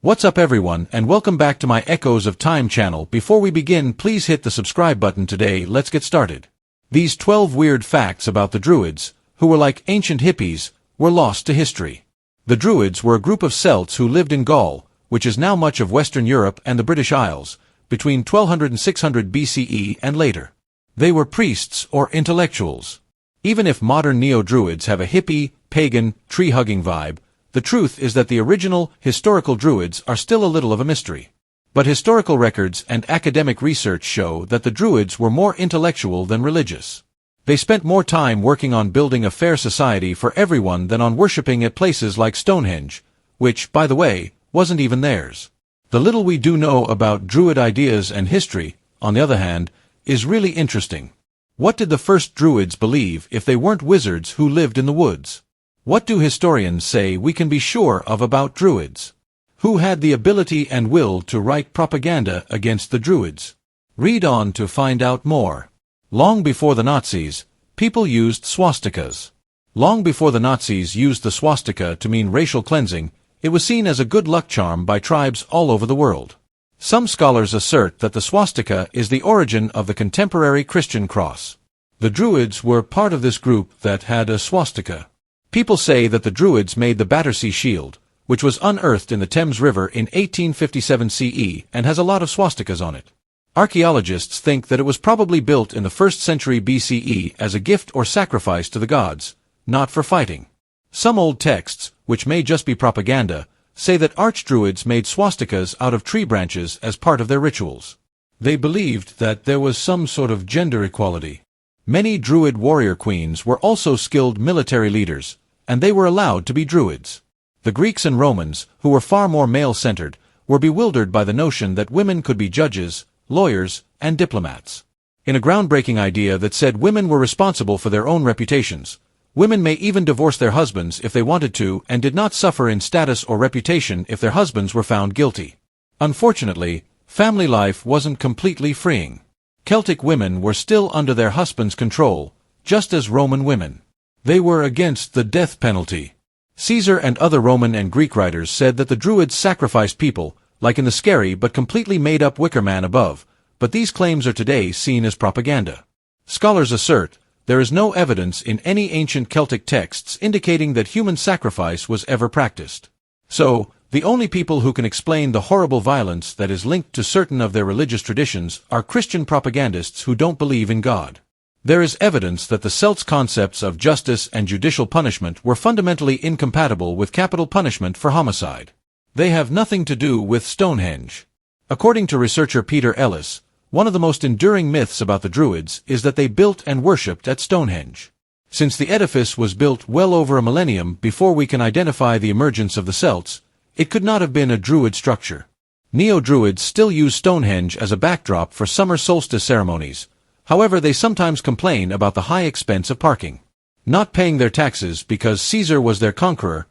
What's up everyone, and welcome back to my Echoes of Time channel. Before we begin, please hit the subscribe button today. Let's get started. These 12 weird facts about the Druids, who were like ancient hippies, were lost to history. The Druids were a group of Celts who lived in Gaul, which is now much of Western Europe and the British Isles, between 1200 and 600 BCE and later. They were priests or intellectuals. Even if modern neo-Druids have a hippie, pagan, tree-hugging vibe, the truth is that the original, historical Druids are still a little of a mystery. But historical records and academic research show that the Druids were more intellectual than religious. They spent more time working on building a fair society for everyone than on worshipping at places like Stonehenge, which, by the way, wasn't even theirs. The little we do know about Druid ideas and history, on the other hand, is really interesting. What did the first Druids believe if they weren't wizards who lived in the woods? What do historians say we can be sure of about Druids? Who had the ability and will to write propaganda against the Druids? Read on to find out more. Long before the Nazis, people used swastikas. Long before the Nazis used the swastika to mean racial cleansing, it was seen as a good luck charm by tribes all over the world. Some scholars assert that the swastika is the origin of the contemporary Christian cross. The Druids were part of this group that had a swastika. People say that the Druids made the Battersea Shield, which was unearthed in the Thames River in 1857 CE and has a lot of swastikas on it. Archaeologists think that it was probably built in the 1st century BCE as a gift or sacrifice to the gods, not for fighting. Some old texts, which may just be propaganda, say that archdruids made swastikas out of tree branches as part of their rituals. They believed that there was some sort of gender equality. Many Druid warrior queens were also skilled military leaders, and they were allowed to be Druids. The Greeks and Romans, who were far more male-centered, were bewildered by the notion that women could be judges, lawyers, and diplomats. In a groundbreaking idea that said women were responsible for their own reputations, women may even divorce their husbands if they wanted to and did not suffer in status or reputation if their husbands were found guilty. Unfortunately, family life wasn't completely freeing. Celtic women were still under their husbands' control, just as Roman women. They were against the death penalty. Caesar and other Roman and Greek writers said that the Druids sacrificed people, like in the scary but completely made-up Wicker Man above, but these claims are today seen as propaganda. Scholars assert there is no evidence in any ancient Celtic texts indicating that human sacrifice was ever practiced. So, the only people who can explain the horrible violence that is linked to certain of their religious traditions are Christian propagandists who don't believe in God. There is evidence that the Celts' concepts of justice and judicial punishment were fundamentally incompatible with capital punishment for homicide. They have nothing to do with Stonehenge. According to researcher Peter Ellis, one of the most enduring myths about the Druids is that they built and worshipped at Stonehenge. Since the edifice was built well over a millennium before we can identify the emergence of the Celts, it could not have been a Druid structure. Neo-Druids still use Stonehenge as a backdrop for summer solstice ceremonies. However, they sometimes complain about the high expense of parking. Not paying their taxes because Caesar was their conqueror,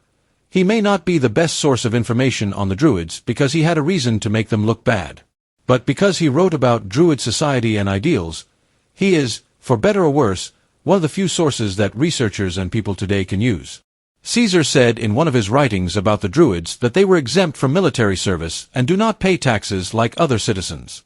he may not be the best source of information on the Druids because he had a reason to make them look bad. But because he wrote about Druid society and ideals, he is, for better or worse, one of the few sources that researchers and people today can use. Caesar said in one of his writings about the Druids that they were exempt from military service and do not pay taxes like other citizens.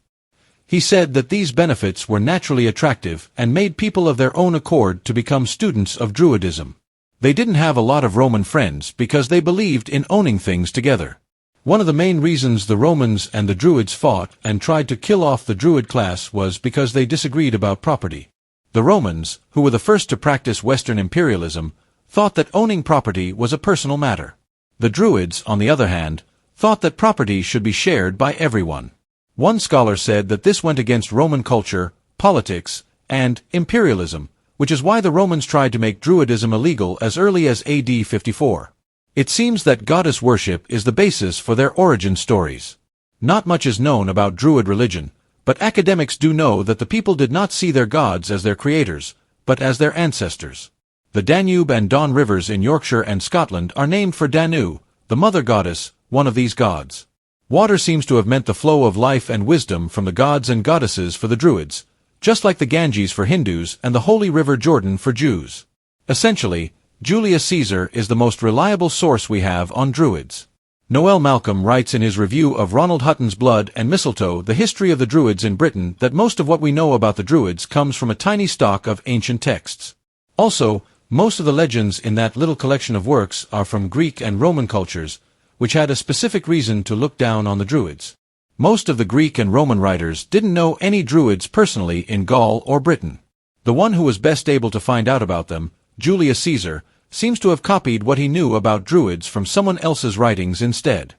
He said that these benefits were naturally attractive and made people of their own accord to become students of Druidism. They didn't have a lot of Roman friends because they believed in owning things together. One of the main reasons the Romans and the Druids fought and tried to kill off the Druid class was because they disagreed about property. The Romans, who were the first to practice Western imperialism, thought that owning property was a personal matter. The Druids, on the other hand, thought that property should be shared by everyone. One scholar said that this went against Roman culture, politics, and imperialism, which is why the Romans tried to make Druidism illegal as early as AD 54. It seems that goddess worship is the basis for their origin stories. Not much is known about Druid religion, but academics do know that the people did not see their gods as their creators, but as their ancestors. The Danube and Don rivers in Yorkshire and Scotland are named for Danu, the mother goddess, one of these gods. Water seems to have meant the flow of life and wisdom from the gods and goddesses for the Druids, just like the Ganges for Hindus and the holy river Jordan for Jews. Essentially, Julius Caesar is the most reliable source we have on Druids. Noel Malcolm writes in his review of Ronald Hutton's Blood and Mistletoe, The History of the Druids in Britain, that most of what we know about the Druids comes from a tiny stock of ancient texts. Also, most of the legends in that little collection of works are from Greek and Roman cultures, which had a specific reason to look down on the Druids. Most of the Greek and Roman writers didn't know any Druids personally in Gaul or Britain. The one who was best able to find out about them, Julius Caesar, seems to have copied what he knew about Druids from someone else's writings instead.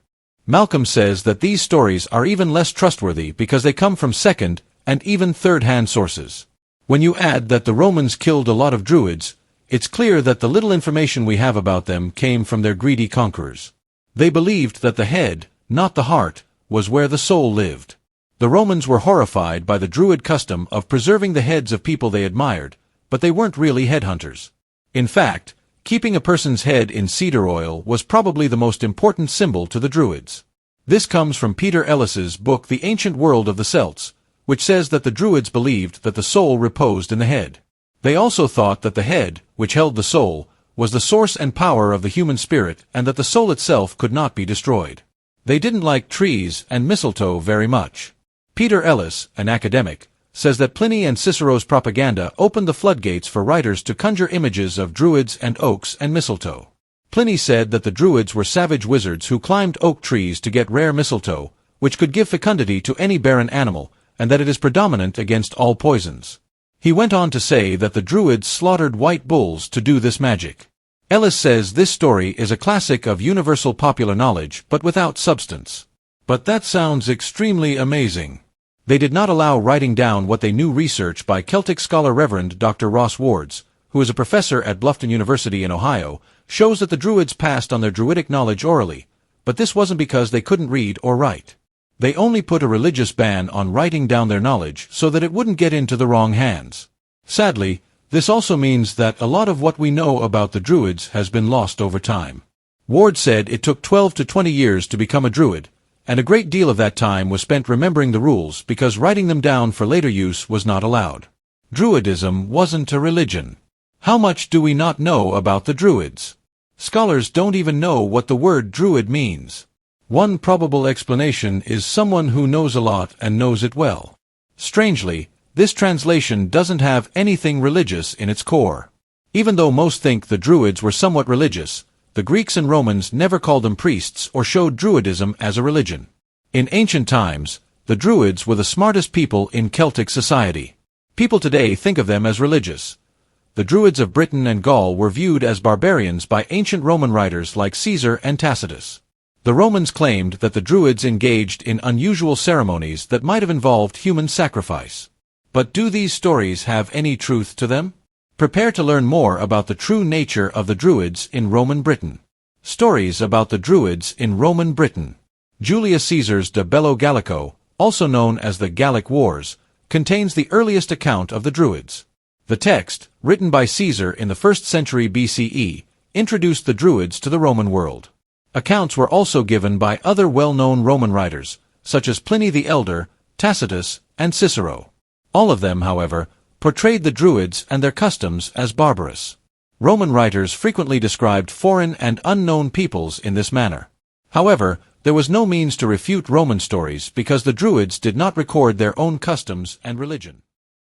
Malcolm says that these stories are even less trustworthy because they come from second and even third-hand sources. When you add that the Romans killed a lot of Druids, it's clear that the little information we have about them came from their greedy conquerors. They believed that the head, not the heart, was where the soul lived. The Romans were horrified by the Druid custom of preserving the heads of people they admired, but they weren't really headhunters. In fact, keeping a person's head in cedar oil was probably the most important symbol to the Druids. This comes from Peter Ellis's book The Ancient World of the Celts, which says that the Druids believed that the soul reposed in the head. They also thought that the head, which held the soul, was the source and power of the human spirit and that the soul itself could not be destroyed. They didn't like trees and mistletoe very much. Peter Ellis, an academic, says that Pliny and Cicero's propaganda opened the floodgates for writers to conjure images of Druids and oaks and mistletoe. Pliny said that the Druids were savage wizards who climbed oak trees to get rare mistletoe, which could give fecundity to any barren animal, and that it is predominant against all poisons. He went on to say that the Druids slaughtered white bulls to do this magic. Ellis says this story is a classic of universal popular knowledge but without substance. But that sounds extremely amazing. They did not allow writing down what they knew. Research by Celtic scholar Reverend Dr. Ross Wards, who is a professor at Bluffton University in Ohio, shows that the Druids passed on their Druidic knowledge orally, but this wasn't because they couldn't read or write. They only put a religious ban on writing down their knowledge so that it wouldn't get into the wrong hands. Sadly, this also means that a lot of what we know about the Druids has been lost over time. Ward said it took 12 to 20 years to become a Druid, and a great deal of that time was spent remembering the rules because writing them down for later use was not allowed. Druidism wasn't a religion. How much do we not know about the Druids? Scholars don't even know what the word Druid means. One probable explanation is someone who knows a lot and knows it well. Strangely, this translation doesn't have anything religious in its core. Even though most think the Druids were somewhat religious, the Greeks and Romans never called them priests or showed Druidism as a religion. In ancient times, the Druids were the smartest people in Celtic society. People today think of them as religious. The Druids of Britain and Gaul were viewed as barbarians by ancient Roman writers like Caesar and Tacitus. The Romans claimed that the Druids engaged in unusual ceremonies that might have involved human sacrifice. But do these stories have any truth to them? Prepare to learn more about the true nature of the Druids in Roman Britain. Stories about the Druids in Roman Britain. Julius Caesar's De Bello Gallico, also known as the Gallic Wars, contains the earliest account of the Druids. The text, written by Caesar in the 1st century BCE, introduced the Druids to the Roman world. Accounts were also given by other well-known Roman writers, such as Pliny the Elder, Tacitus, and Cicero. All of them, however, portrayed the Druids and their customs as barbarous. Roman writers frequently described foreign and unknown peoples in this manner. However, there was no means to refute Roman stories because the Druids did not record their own customs and religion.